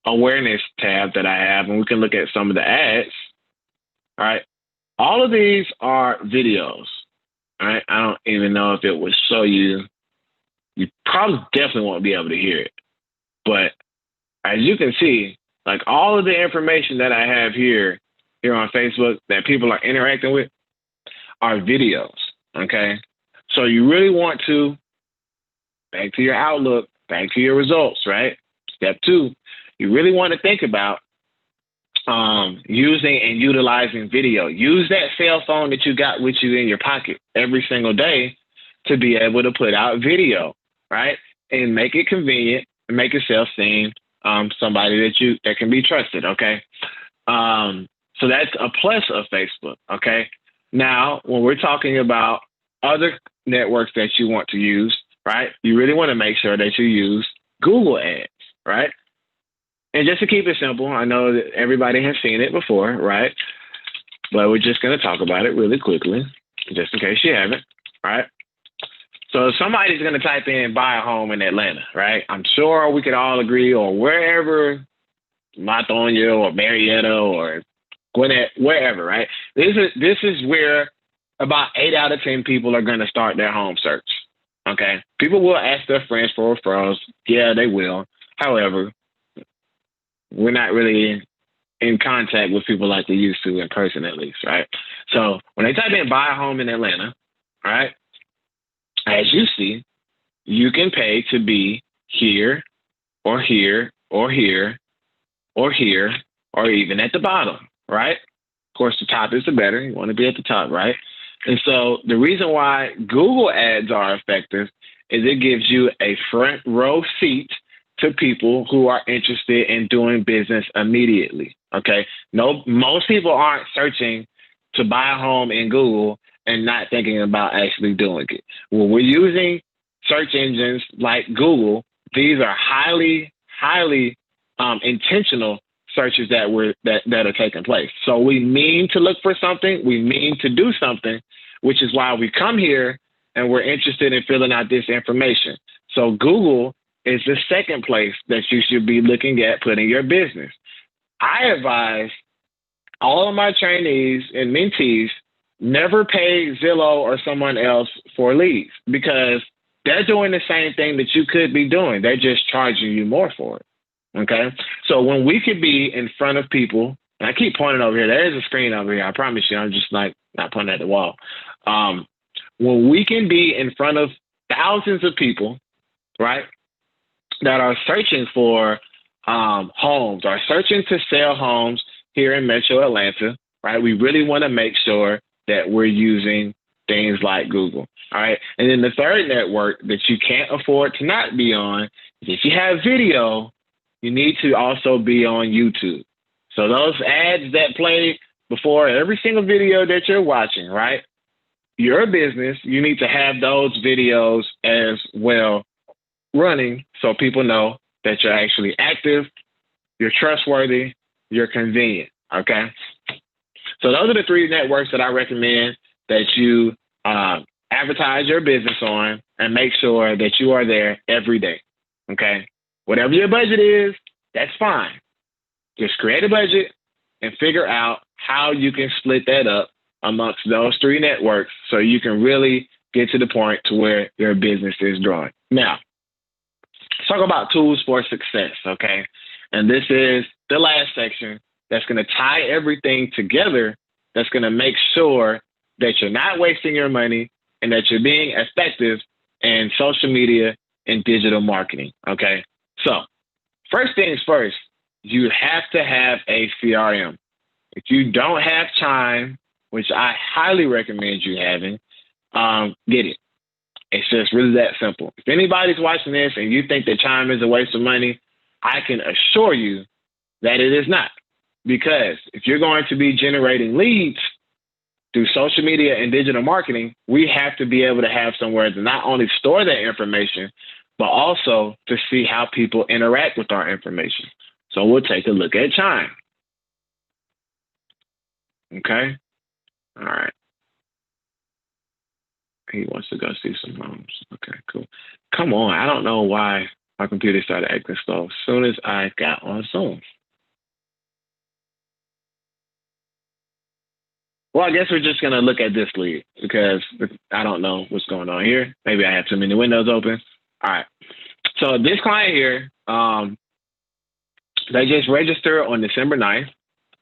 awareness tab that I have, and we can look at some of the ads. All right. All of these are videos. All right. I don't even know if it would show you. You probably definitely won't be able to hear it. But as you can see, like all of the information that I have here on Facebook that people are interacting with are videos. Okay. So you really want to, back to your outlook, back to your results, right? Step 2, you really want to think about using and utilizing video. Use that cell phone that you got with you in your pocket every single day to be able to put out video, right? And make it convenient and make yourself seem somebody that can be trusted, okay? So that's a plus of Facebook, okay? Now, when we're talking about other networks that you want to use, right, you really want to make sure that you use Google Ads, right? And just to keep it simple, I know that everybody has seen it before, right? But we're just going to talk about it really quickly, just in case you haven't, right? So if somebody's going to type in buy a home in Atlanta, right? I'm sure we could all agree, or wherever, Latonia or Marietta or Gwinnett, wherever, right? This is where about 8 out of 10 people are going to start their home search, okay? People will ask their friends for referrals. Yeah, they will. However, we're not really in contact with people like we used to in person, at least, right? So when they type in buy a home in Atlanta, right, as you see, you can pay to be here or here or here or here or even at the bottom, right? Of course, the top is the better. You want to be at the top, right? And so the reason why Google ads are effective is it gives you a front row seat to people who are interested in doing business immediately. Okay. No, most people aren't searching to buy a home in Google and not thinking about actually doing it. When we're using search engines like Google, these are highly intentional searches that are taking place. So we mean to look for something, we mean to do something, which is why we come here and we're interested in filling out this information. So Google is the second place that you should be looking at putting your business. I advise all of my trainees and mentees never pay Zillow or someone else for leads, because they're doing the same thing that you could be doing. They're just charging you more for it. Okay. So when we could be in front of people, and I keep pointing over here, there is a screen over here. I promise you, I'm just like not pointing at the wall. When we can be in front of thousands of people, right, that are searching for homes, are searching to sell homes here in Metro Atlanta, right, we really want to make sure that we're using things like Google. All right. And then the third network that you can't afford to not be on is, if you have video, you need to also be on YouTube. So those ads that play before every single video that you're watching, right? Your business, you need to have those videos as well running so people know that you're actually active, you're trustworthy, you're convenient. Okay. So those are the 3 networks that I recommend that you advertise your business on and make sure that you are there every day. Okay. Whatever your budget is, that's fine. Just create a budget and figure out how you can split that up amongst those 3 networks so you can really get to the point to where your business is growing. Now, let's talk about tools for success, okay? And this is the last section that's going to tie everything together, that's going to make sure that you're not wasting your money and that you're being effective in social media and digital marketing, okay? So first things first, you have to have a CRM. If you don't have Chime, which I highly recommend you having, get it. It's just really that simple. If anybody's watching this and you think that Chime is a waste of money, I can assure you that it is not. Because if you're going to be generating leads through social media and digital marketing, we have to be able to have somewhere to not only store that information, but also to see how people interact with our information. So we'll take a look at Chime. Okay. All right. He wants to go see some homes. Okay, cool. Come on. I don't know why My computer started acting slow as soon as I got on Zoom. Well, I guess we're just going to look at this lead because I don't know what's going on here. Maybe I have too many windows open. All right. So this client here, they just registered on December 9th,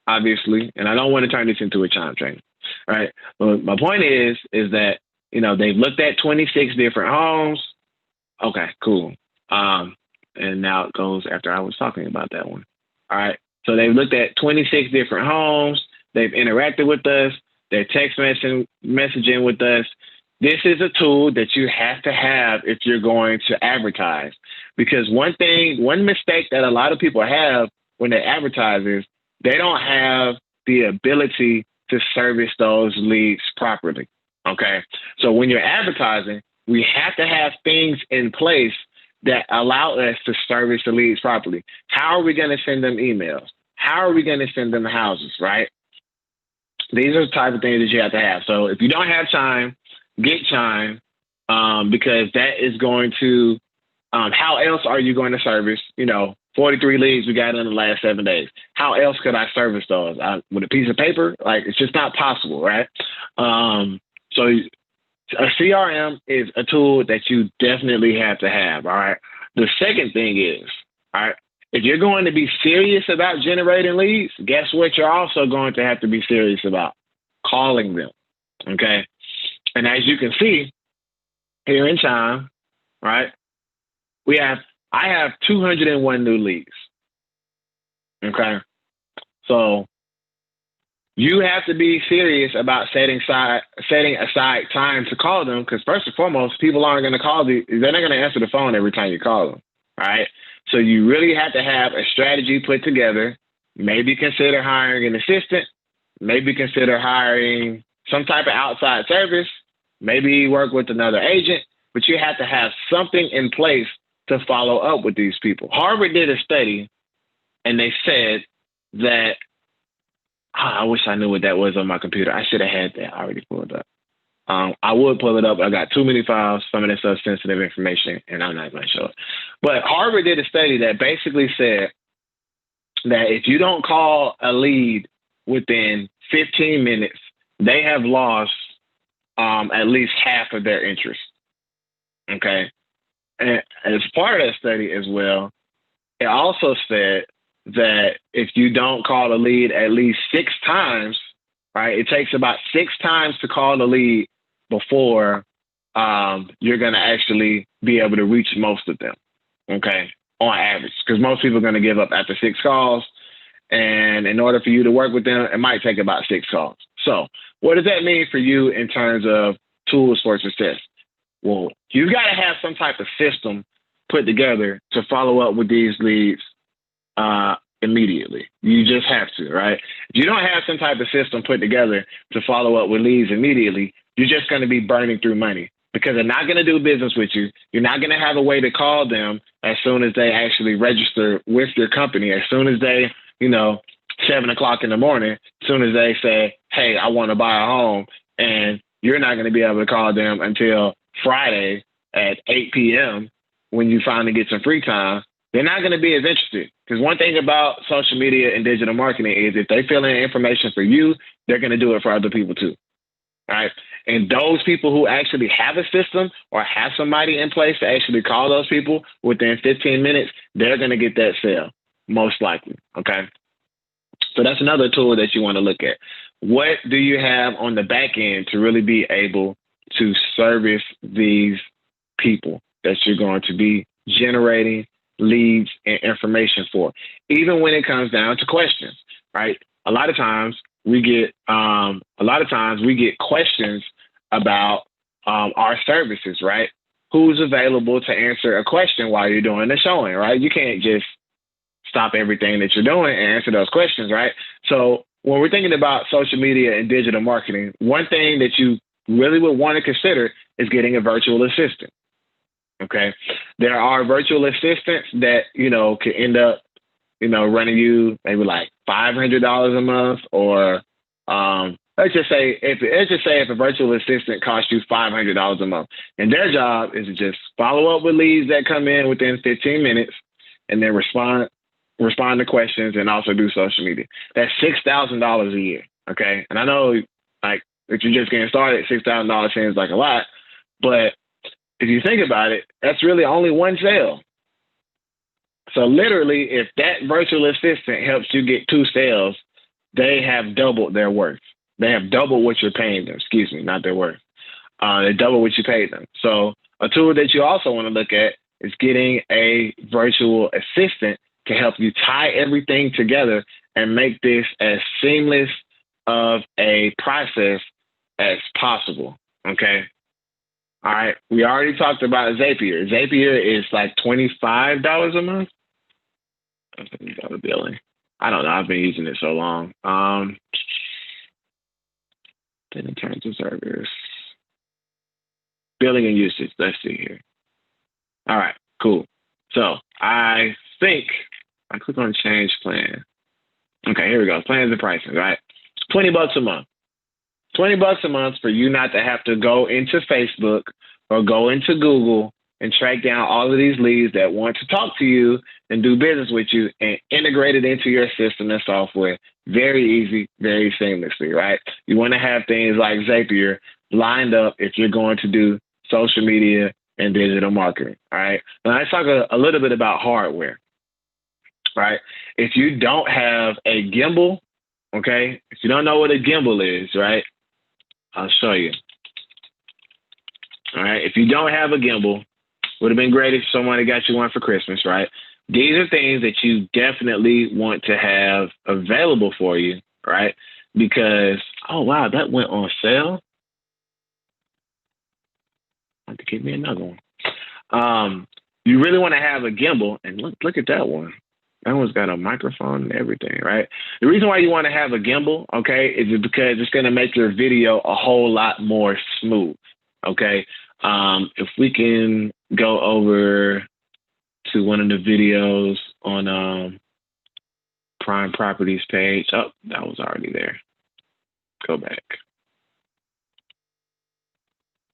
obviously, and I don't want to turn this into a chime training, right? But my point is that, they've looked at 26 different homes. Okay, cool. And now it goes after I was talking about that one. All right. So they've looked at 26 different homes. They've interacted with us. They're text messaging with us. This is a tool that you have to have if you're going to advertise. Because one mistake that a lot of people have when they advertise is they don't have the ability to service those leads properly. Okay. So when you're advertising, we have to have things in place that allow us to service the leads properly. How are we going to send them emails? How are we going to send them houses, right? These are the type of things that you have to have. So if you don't have Chime, get Chime, because that is going to, how else are you going to service, 43 leads we got in the last 7 days. How else could I service those? With a piece of paper? Like, it's just not possible, right? So a CRM is a tool that you definitely have to have, all right? The second thing is, all right, if you're going to be serious about generating leads, guess what you're also going to have to be serious about? Calling them, okay? And as you can see here in Chime, right, I have 201 new leads, okay? So you have to be serious about setting aside time to call them, because first and foremost, people aren't going to call they're not going to answer the phone every time you call them, all right? So you really have to have a strategy put together. Maybe consider hiring an assistant. Maybe consider hiring some type of outside service. Maybe work with another agent. But you have to have something in place to follow up with these people. Harvard did a study, and they said that, I wish I knew what that was on my computer. I should have had that already pulled up. I would pull it up. I got too many files. Some of this stuff sensitive information, and I'm not going to show it. But Harvard did a study that basically said that if you don't call a lead within 15 minutes, they have lost at least half of their interest. Okay. And as part of that study as well, it also said that if you don't call a lead at least 6 times, right, it takes about 6 times to call the lead before you're going to actually be able to reach most of them, okay, on average, because most people are going to give up after 6 calls. And in order for you to work with them, it might take about 6 calls. So what does that mean for you in terms of tools for success? Well, you've got to have some type of system put together to follow up with these leads immediately. You just have to, right? If you don't have some type of system put together to follow up with leads immediately, you're just going to be burning through money because they're not going to do business with you. You're not going to have a way to call them as soon as they actually register with your company, as soon as they, 7 o'clock in the morning, as soon as they say, hey, I want to buy a home, and you're not going to be able to call them until Friday at 8 p.m. when you finally get some free time. They're not going to be as interested. Because one thing about social media and digital marketing is if they fill in information for you, they're going to do it for other people too. All right. And those people who actually have a system or have somebody in place to actually call those people within 15 minutes, they're going to get that sale, most likely. Okay. So that's another tool that you want to look at. What do you have on the back end to really be able to service these people that you're going to be generating leads and information for, even when it comes down to questions, right? A lot of times we get questions about our services, right? Who's available to answer a question while you're doing the showing, right? You can't just stop everything that you're doing and answer those questions, right? So when we're thinking about social media and digital marketing, one thing that you really would want to consider is getting a virtual assistant. Okay. There are virtual assistants that, could end up, running you maybe like $500 a month or Let's just say if a virtual assistant costs you $500 a month, and their job is to just follow up with leads that come in within 15 minutes, and then respond to questions and also do social media. That's $6,000 a year. Okay, and I know like if you're just getting started, $6,000 seems like a lot, but if you think about it, that's really only one sale. So literally, if that virtual assistant helps you get two sales, they have doubled their worth. They have doubled what you're paying them. Excuse me, not their worth. They double what you paid them. So a tool that you also want to look at is getting a virtual assistant to help you tie everything together and make this as seamless of a process as possible. Okay. All right. We already talked about Zapier. Zapier is like $25 a month. I think we got a billing. I don't know. I've been using it so long. Then in terms of service, billing and usage. Let's see here. All right, cool. So I think I click on change plan. Okay, here we go. Plans and pricing, right? $20 a month. $20 a month for you not to have to go into Facebook or go into Google and track down all of these leads that want to talk to you and do business with you and integrate it into your system and software. Very easy, very seamlessly, right? You want to have things like Zapier lined up if you're going to do social media and digital marketing, all right? Now let's talk a little bit about hardware, right? If you don't have a gimbal, okay, if you don't know what a gimbal is, right, I'll show you. All right, if you don't have a gimbal, would have been great if someone had got you one for Christmas, right? These are things that you definitely want to have available for you, right? Because, oh, wow, that went on sale. I have to give me another one. You really want to have a gimbal, and look at that one. That one's got a microphone and everything, right? The reason why you want to have a gimbal, okay, is because it's going to make your video a whole lot more smooth, okay? If we can go over to one of the videos on Prime Properties page. Oh, that was already there. Go back.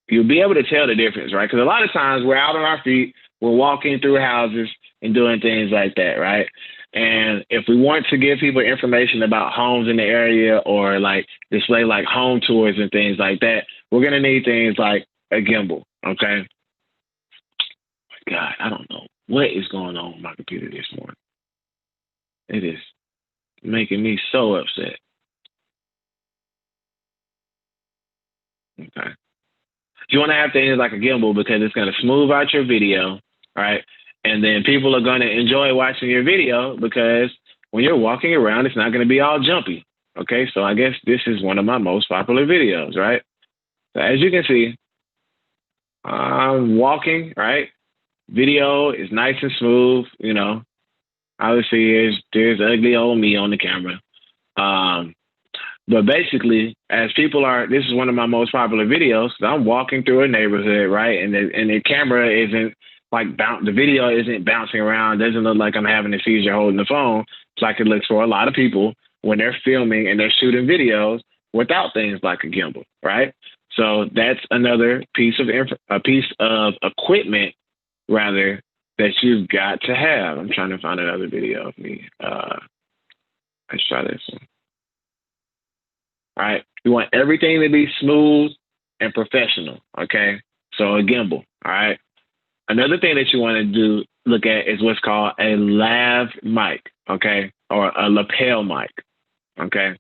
You'll be able to tell the difference, right? Because a lot of times we're out on our feet, we're walking through houses and doing things like that, right? And if we want to give people information about homes in the area or like display like home tours and things like that, we're going to need things like a gimbal, okay? God, I don't know what is going on with my computer this morning. It is making me so upset. Okay. You want to have things like a gimbal because it's going to smooth out your video, right? And then people are going to enjoy watching your video because when you're walking around, it's not going to be all jumpy. Okay, so I guess this is one of my most popular videos, right? So as you can see, I'm walking, right? Video is nice and smooth, you know. Obviously, there's ugly old me on the camera. But basically, as people are, this is one of my most popular videos. I'm walking through a neighborhood, right? And the camera isn't like the video isn't bouncing around. Doesn't look like I'm having a seizure holding the phone. It's like it looks for a lot of people when they're filming and they're shooting videos without things like a gimbal, right? So that's another piece of equipment, rather, that you've got to have. I'm trying to find another video of me. Let's try this one. All right. You want everything to be smooth and professional. Okay. So a gimbal. All right. Another thing that you want to look at is what's called a lav mic. Okay. Or a lapel mic. Okay.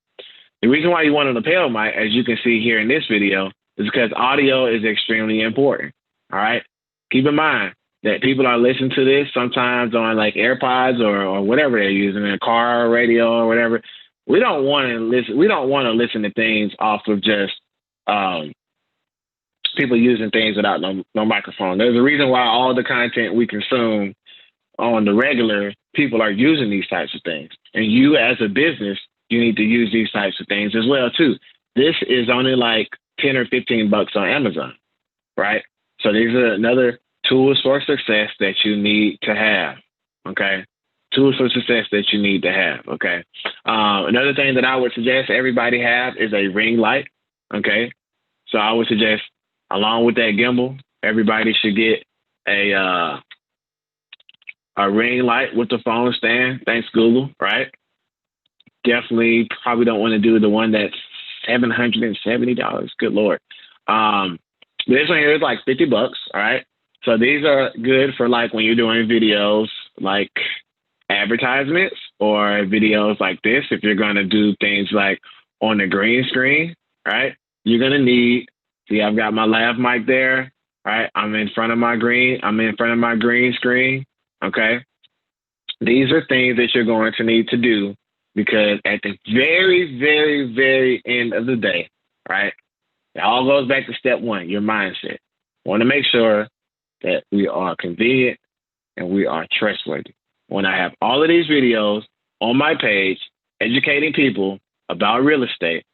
The reason why you want a lapel mic, as you can see here in this video, is because audio is extremely important. All right. Keep in mind that people are listening to this sometimes on like AirPods or whatever they're using, in a car, radio, or whatever. We don't want to listen. We don't want to listen to things off of just people using things without no microphone. There's a reason why all the content we consume on the regular, people are using these types of things. And you, as a business, you need to use these types of things as well too. This is only like 10 or 15 bucks on Amazon, right? So these are another tools for success that you need to have. Okay. Tools for success that you need to have. Okay. Another thing that I would suggest everybody have is a ring light. Okay. So I would suggest, along with that gimbal, everybody should get a ring light with the phone stand. Thanks, Google. Right. Definitely, probably don't want to do the one that's $770. Good Lord. This one here is like $50. All right. So these are good for like when you're doing videos like advertisements or videos like this. If you're going to do things like on the green screen, right? You're going to need, see, I've got my lav mic there. Right. I'm in front of my green screen. Okay. These are things that you're going to need to do because at the very, very, very end of the day, right? It all goes back to step one, your mindset. Want to make sure that we are convenient and we are trustworthy. When I have all of these videos on my page educating people about real estate,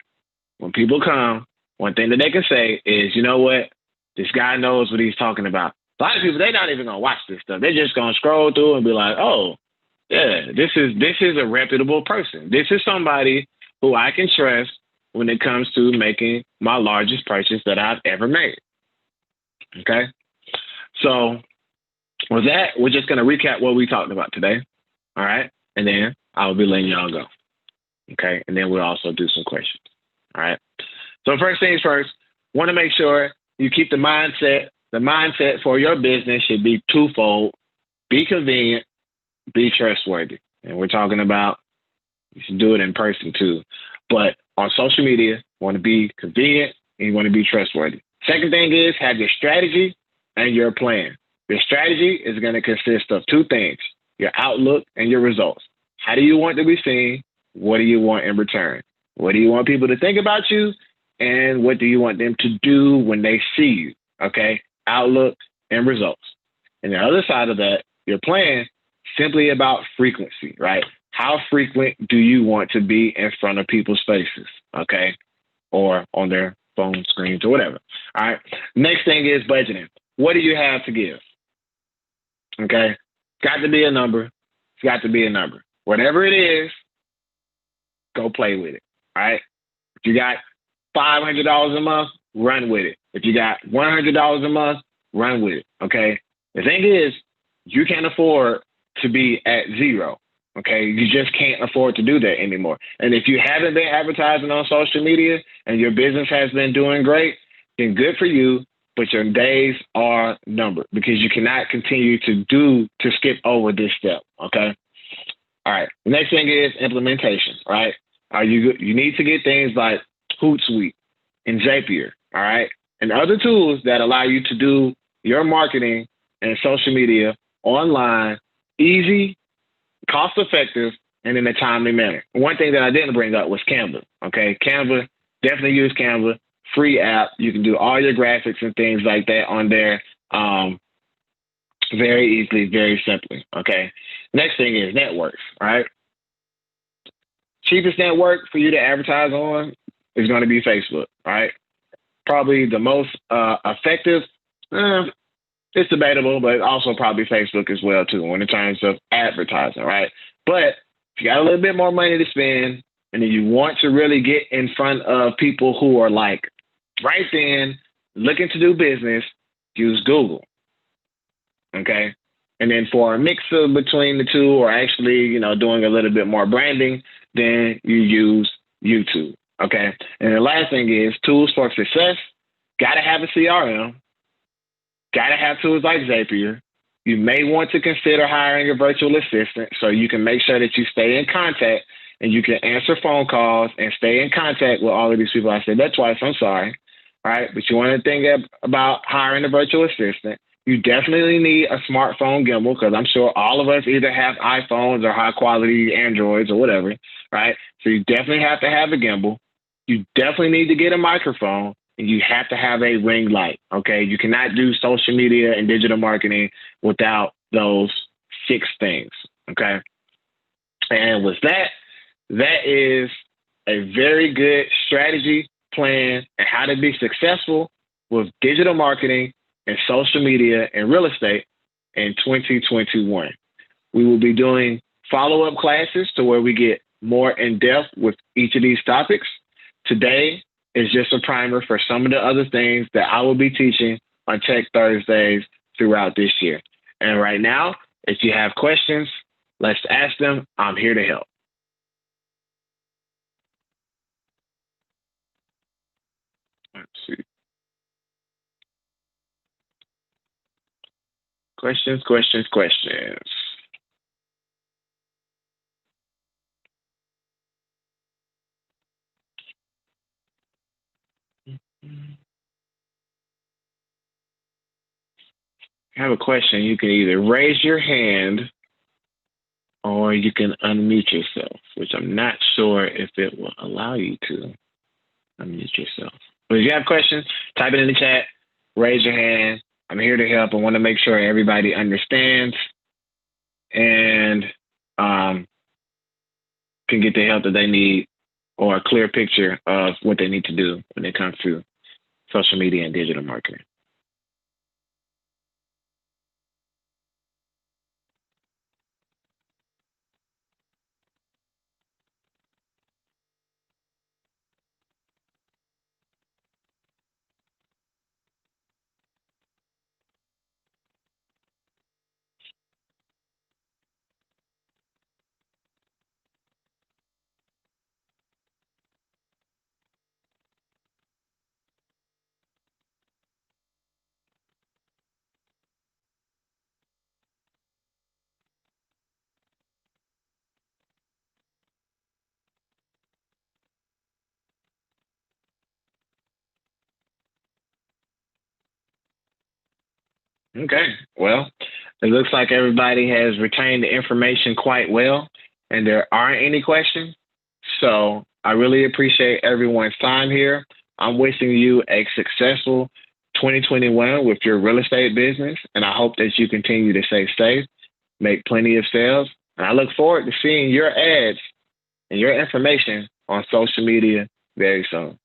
when people come, one thing that they can say is, you know what? This guy knows what he's talking about. A lot of people, they're not even going to watch this stuff. They're just going to scroll through and be like, oh, yeah, this is a reputable person. This is somebody who I can trust when it comes to making my largest purchase that I've ever made. Okay? So with that, we're just going to recap what we talked about today. All right? And then I'll be letting y'all go. Okay? And then we'll also do some questions. All right? So first things first, want to make sure you keep the mindset. The mindset for your business should be twofold. Be convenient, be trustworthy. And we're talking about, you should do it in person too. But on social media, you want to be convenient and you want to be trustworthy. Second thing is have your strategy and your plan. Your strategy is going to consist of two things, your outlook and your results. How do you want to be seen? What do you want in return? What do you want people to think about you? And what do you want them to do when they see you? Okay, outlook and results. And the other side of that, your plan, simply about frequency, right? How frequent do you want to be in front of people's faces, okay? Or on their phone screens or whatever. All right. Next thing is budgeting. What do you have to give? Okay. It's got to be a number. It's got to be a number. Whatever it is, go play with it. All right. If you got $500 a month, run with it. If you got $100 a month, run with it. Okay. The thing is, you can't afford to be at zero. Okay. You just can't afford to do that anymore. And if you haven't been advertising on social media and your business has been doing great, then good for you. But your days are numbered because you cannot continue to skip over this step. Okay. All right. The next thing is implementation, right? You need to get things like Hootsuite and Zapier, all right, and other tools that allow you to do your marketing and social media online, easy, cost-effective, and in a timely manner. One thing that I didn't bring up was Canva. Okay, Canva, definitely use Canva. Free app. You can do all your graphics and things like that on there very easily, very simply. Okay. Next thing is networks. All right. Cheapest network for you to advertise on is going to be Facebook. All right. Probably the most effective. It's debatable, but also probably Facebook as well too in terms of advertising. Right. But if you got a little bit more money to spend and then you want to really get in front of people who are like right then looking to do business, use Google. Okay. And then for a mix of between the two, or actually, doing a little bit more branding, then you use YouTube. Okay. And the last thing is tools for success. Got to have a CRM. Got to have tools like Zapier. You may want to consider hiring a virtual assistant so you can make sure that you stay in contact and you can answer phone calls and stay in contact with all of these people. I said that twice. I'm sorry. All right. But you want to think about hiring a virtual assistant. You definitely need a smartphone gimbal because I'm sure all of us either have iPhones or high quality Androids or whatever, right? So you definitely have to have a gimbal. You definitely need to get a microphone and you have to have a ring light, okay? You cannot do social media and digital marketing without those 6 things, okay? And with that, that is a very good strategy, plan, and how to be successful with digital marketing and social media and real estate in 2021. We will be doing follow-up classes to where we get more in-depth with each of these topics. Today is just a primer for some of the other things that I will be teaching on Tech Thursdays throughout this year. And right now, if you have questions, let's ask them. I'm here to help. Let's see. Questions. Have a question, you can either raise your hand or you can unmute yourself, which I'm not sure if it will allow you to unmute yourself. But if you have questions, type it in the chat, raise your hand. I'm here to help. I want to make sure everybody understands and can get the help that they need or a clear picture of what they need to do when it comes to social media and digital marketing. Okay, well, it looks like everybody has retained the information quite well, and there aren't any questions. So I really appreciate everyone's time here. I'm wishing you a successful 2021 with your real estate business, and I hope that you continue to stay safe, make plenty of sales, and I look forward to seeing your ads and your information on social media very soon.